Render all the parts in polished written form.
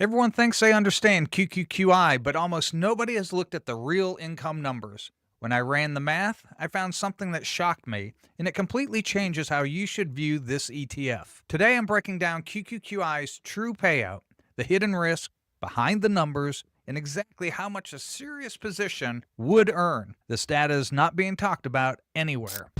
Everyone thinks they understand QQQI, but almost nobody has looked at the real income numbers. When I ran the math, I found something that shocked me, and it completely changes how you should view this ETF. Today I'm breaking down QQQI's true payout, the hidden risk behind the numbers, and exactly how much a serious position would earn. This data is not being talked about anywhere.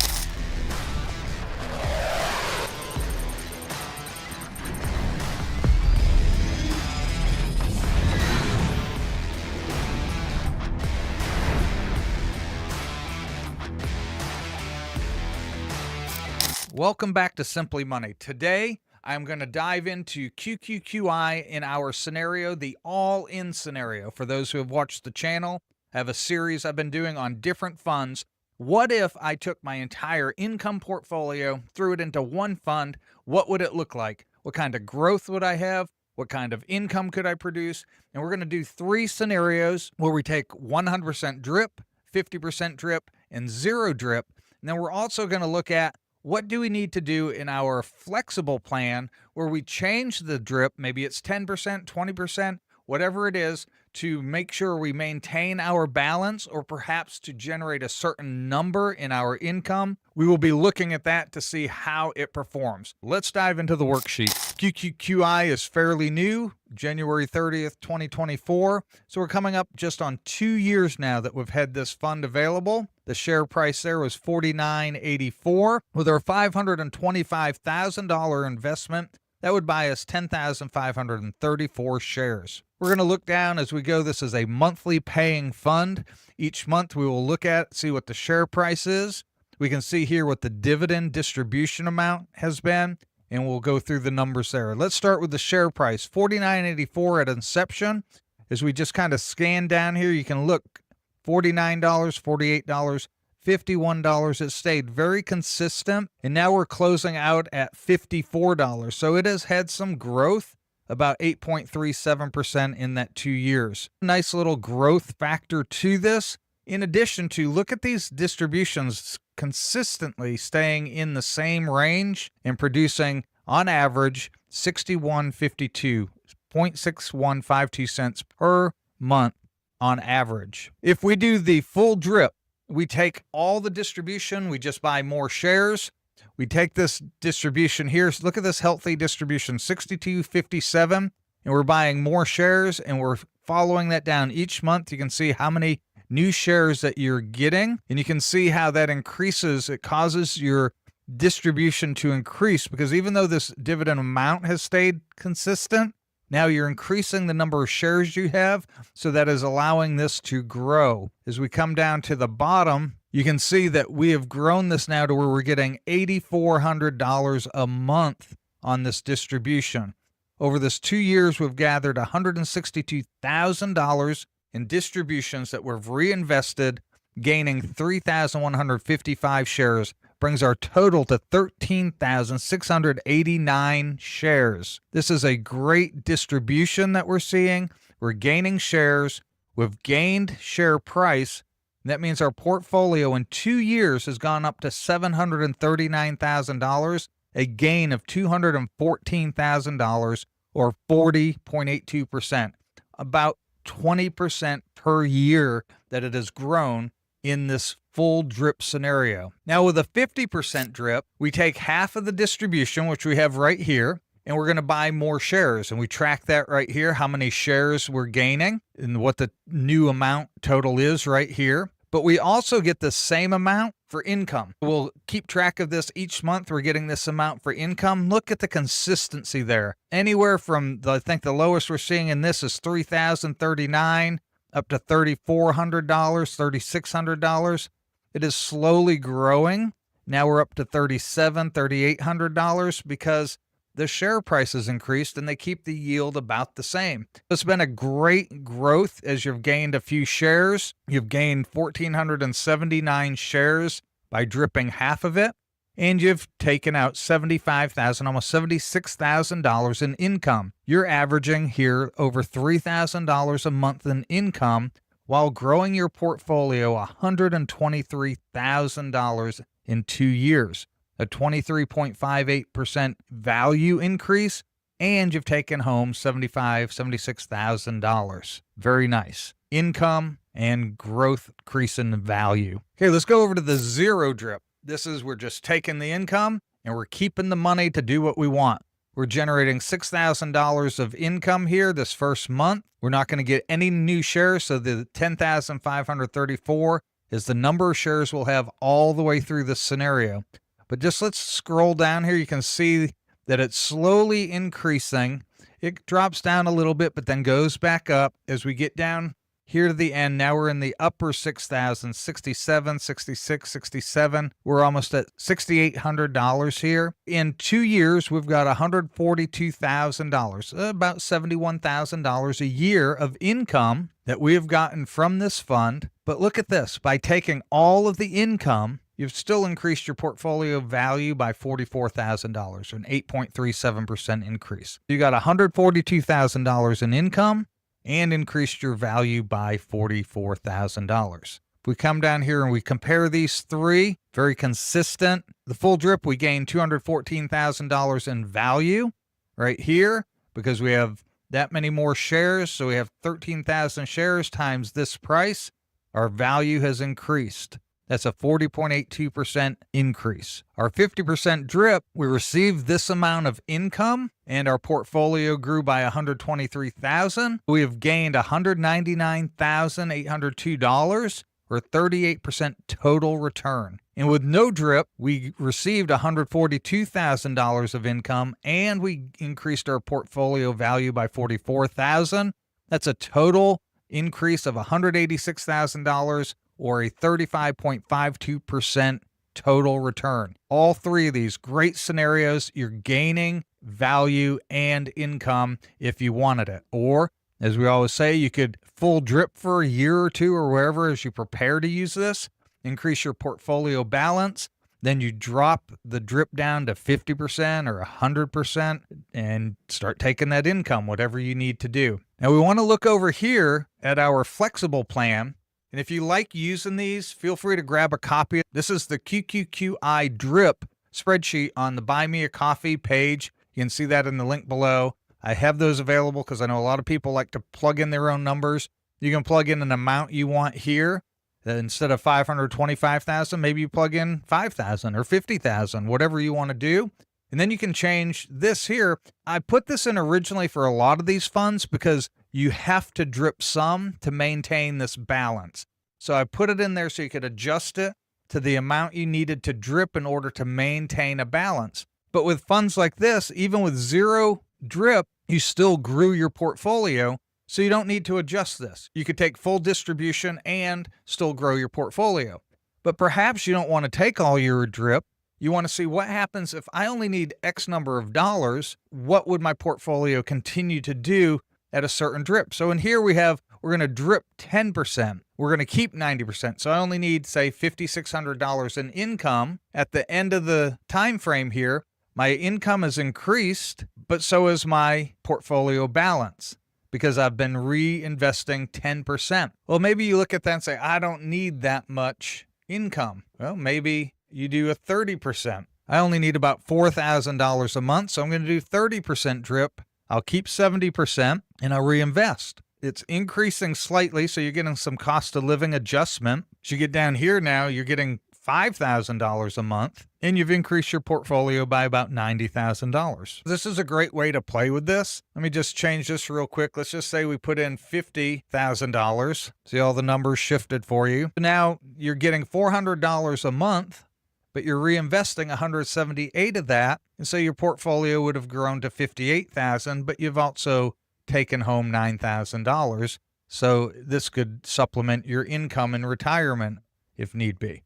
Welcome back to Simply Money. Today, I'm going to dive into QQQI in our scenario, the all-in scenario. For those who have watched the channel, I have a series I've been doing on different funds. What if I took my entire income portfolio, threw it into one fund? What would it look like? What kind of growth would I have? What kind of income could I produce? And we're going to do three scenarios where we take 100% drip, 50% drip, and zero drip. And then we're also going to look at what do we need to do in our flexible plan where we change the drip, maybe it's 10%, 20%, whatever it is, to make sure we maintain our balance or perhaps to generate a certain number in our income. We will be looking at that to see how it performs. Let's dive into the worksheet. QQQI is fairly new, January 30th, 2024. So we're coming up just on 2 years now that we've had this fund available. The share price there was $49.84. With our $525,000 investment, that would buy us 10,534 shares. We're going to look down as we go. This is a monthly paying fund. Each month we will look at, see what the share price is. We can see here what the dividend distribution amount has been, and we'll go through the numbers there. Let's start with the share price, $49.84 at inception. As we just kind of scan down here, you can look $49, $48, $51. It stayed very consistent, and now we're closing out at $54. So it has had some growth, about 8.37% in that 2 years. Nice little growth factor to this. In addition to, look at these distributions consistently staying in the same range and producing, on average, $61.52, 0.6152 cents per month on average. If we do the full drip, we take all the distribution, we just buy more shares. We take this distribution here. Look at this healthy distribution, $62.57, and we're buying more shares, and we're following that down each month. You can see how many new shares that you're getting, and you can see how that increases. It causes your distribution to increase because even though this dividend amount has stayed consistent, now you're increasing the number of shares you have, so that is allowing this to grow. As we come down to the bottom, you can see that we have grown this now to where we're getting $8,400 a month on this distribution. Over this 2 years, we've gathered $162,000 in distributions that we've reinvested, gaining 3,155 shares. Brings our total to 13,689 shares. This is a great distribution that we're seeing. We're gaining shares. We've gained share price. That means our portfolio in 2 years has gone up to $739,000, a gain of $214,000 or 40.82%, about 20% per year that it has grown in this full drip scenario. Now with a 50% drip, we take half of the distribution, which we have right here, and we're going to buy more shares. And we track that right here, how many shares we're gaining and what the new amount total is right here. But we also get the same amount for income. We'll keep track of this each month. We're getting this amount for income. Look at the consistency there. Anywhere from, I think the lowest we're seeing in this is $3,039 up to $3,400, $3,600. It is slowly growing. Now we're up to $3,700, $3,800 because the share price has increased and they keep the yield about the same. It's been a great growth as you've gained a few shares. You've gained 1,479 shares by dripping half of it, and you've taken out $75,000, almost $76,000 in income. You're averaging here over $3,000 a month in income while growing your portfolio $123,000 in 2 years. A 23.58% value increase and you've taken home $75,000, $76,000. Very nice. Income and growth increase in value. Okay, let's go over to the zero drip. This is we're just taking the income and we're keeping the money to do what we want. We're generating $6,000 of income here this first month. We're not going to get any new shares, so the 10,534 is the number of shares we'll have all the way through this scenario. But just let's scroll down here. You can see that it's slowly increasing. It drops down a little bit, but then goes back up as we get down here to the end. Now we're in the upper 6,000, 67, 66, 67. We're almost at $6,800 here. In 2 years, we've got $142,000, about $71,000 a year of income that we have gotten from this fund. But look at this. By taking all of the income, you've still increased your portfolio value by $44,000, an 8.37% increase. You got $142,000 in income and increased your value by $44,000. If we come down here and we compare these three, very consistent. The full drip, we gained $214,000 in value right here because we have that many more shares. So we have 13,000 shares times this price. Our value has increased. That's a 40.82% increase. Our 50% drip, we received this amount of income and our portfolio grew by $123,000. We have gained $199,802 or 38% total return. And with no drip, we received $142,000 of income and we increased our portfolio value by $44,000. That's a total increase of $186,000 or a 35.52% total return. All three of these great scenarios, you're gaining value and income if you wanted it. Or, as we always say, you could full drip for a year or two or wherever as you prepare to use this, increase your portfolio balance, then you drop the drip down to 50% or 100% and start taking that income, whatever you need to do. Now we want to look over here at our flexible plan. And if you like using these, feel free to grab a copy. This is the QQQI drip spreadsheet on the Buy Me a Coffee page. You can see that in the link below. I have those available because I know a lot of people like to plug in their own numbers. You can plug in an amount you want here. Instead of 525,000, maybe you plug in 5,000 or 50,000, whatever you want to do. And then you can change this here. I put this in originally for a lot of these funds because you have to drip some to maintain this balance. So I put it in there so you could adjust it to the amount you needed to drip in order to maintain a balance. But with funds like this, even with zero drip, you still grew your portfolio. So you don't need to adjust this. You could take full distribution and still grow your portfolio. But perhaps you don't want to take all your drip. You want to see what happens if I only need X number of dollars. What would my portfolio continue to do at a certain drip? So in here we're going to drip 10%. We're going to keep 90%. So I only need, say, $5,600 in income. At the end of the time frame here, my income has increased, but so is my portfolio balance because I've been reinvesting 10%. Well, maybe you look at that and say, I don't need that much income. Well, maybe you do a 30%. I only need about $4,000 a month, so I'm going to do 30% drip. I'll keep 70% and I'll reinvest. It's increasing slightly, so you're getting some cost of living adjustment. As you get down here now, you're getting $5,000 a month, and you've increased your portfolio by about $90,000. This is a great way to play with this. Let me just change this real quick. Let's just say we put in $50,000. See, all the numbers shifted for you. Now you're getting $400 a month, but you're reinvesting 178 of that. And so your portfolio would have grown to 58,000, but you've also taken home $9,000. So this could supplement your income in retirement if need be.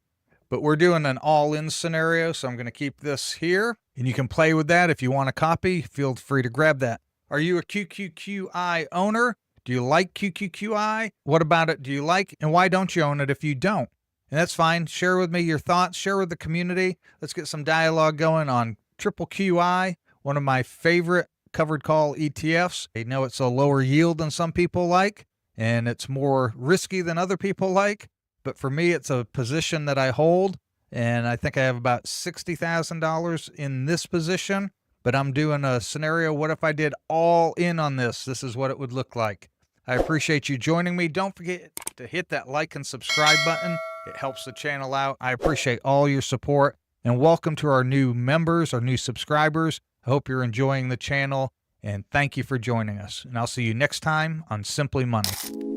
But we're doing an all-in scenario, so I'm going to keep this here. And you can play with that. If you want a copy, feel free to grab that. Are you a QQQI owner? Do you like QQQI? What about it do you like? And why don't you own it if you don't? And that's fine. Share with me your thoughts. Share with the community. Let's get some dialogue going on QQQI, one of my favorite covered call ETFs. I know it's a lower yield than some people like, and it's more risky than other people like. But for me, it's a position that I hold, and I think I have about $60,000 in this position. but I'm doing a scenario. What if I did all in on this? This is what it would look like. I appreciate you joining me. Don't forget to hit that like and subscribe button. It helps the channel out. I appreciate all your support, and welcome to our new members, our new subscribers. I hope you're enjoying the channel, and thank you for joining us. And I'll see you next time on Simply Money.